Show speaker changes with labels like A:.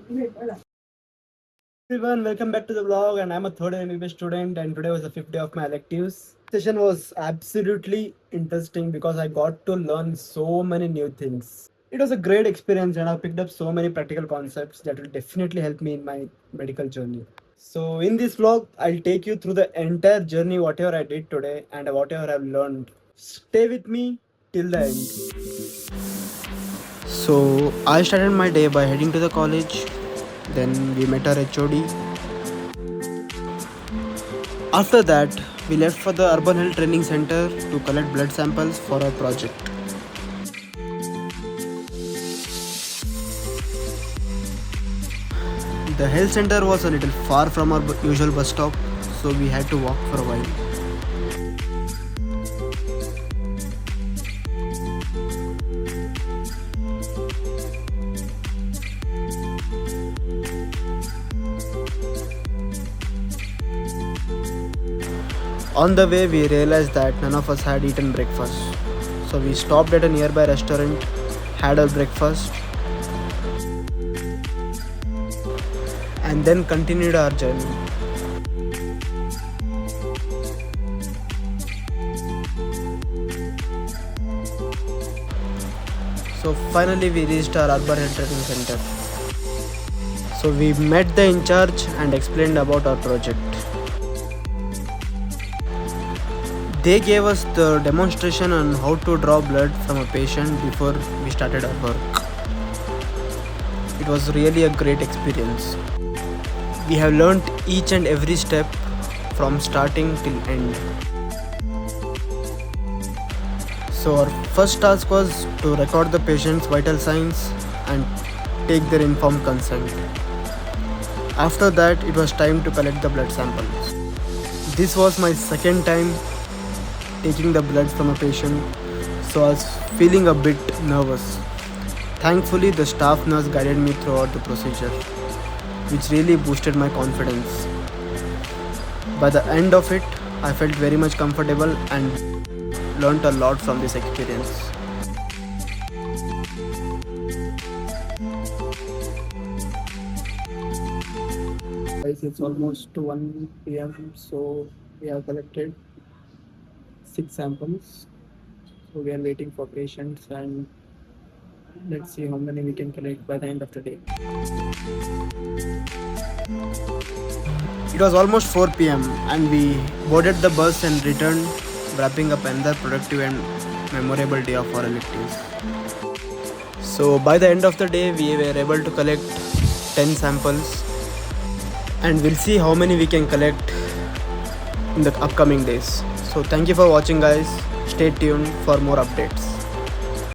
A: Everyone, welcome back to the vlog. And I'm a third year MBA student, and today was the fifth day of my electives. Session was absolutely interesting because I got to learn so many new things. It was a great experience, and I picked up so many practical concepts that will definitely help me in my medical journey. So, in this vlog, I'll take you through the entire journey, whatever I did today, and whatever I've learned. Stay with me till the end. So I started my day by heading to the college. Then we met our HOD. After that, we left for the Urban Health Training Center to collect blood samples for our project. The health center was a little far from our usual bus stop, so we had to walk for a while. On the way, we realized that none of us had eaten breakfast. So we stopped at a nearby restaurant, had our breakfast, and then continued our journey. So finally, we reached our Urban Health Training Center. So we met the in charge and explained about our project. They gave us the demonstration on how to draw blood from a patient before we started our work. It was really a great experience. We have learnt each and every step from starting till end. So our first task was to record the patient's vital signs and take their informed consent. After that, it was time to collect the blood samples. This was my second time taking the blood from a patient, so I was feeling a bit nervous. Thankfully, the staff nurse guided me throughout the procedure, which really boosted my confidence. By the end of it, I felt very much comfortable and learnt a lot from this experience. Guys, it's almost 1 p.m. So we have collected 6 samples. So we are waiting for patients, and let's see how many we can collect by the end of the day. It was almost 4 p.m. and we boarded the bus and returned, wrapping up another productive and memorable day of our electives. So by the end of the day, we were able to collect 10 samples, and we'll see how many we can collect in the upcoming days. So thank you for watching, guys. Stay tuned for more updates.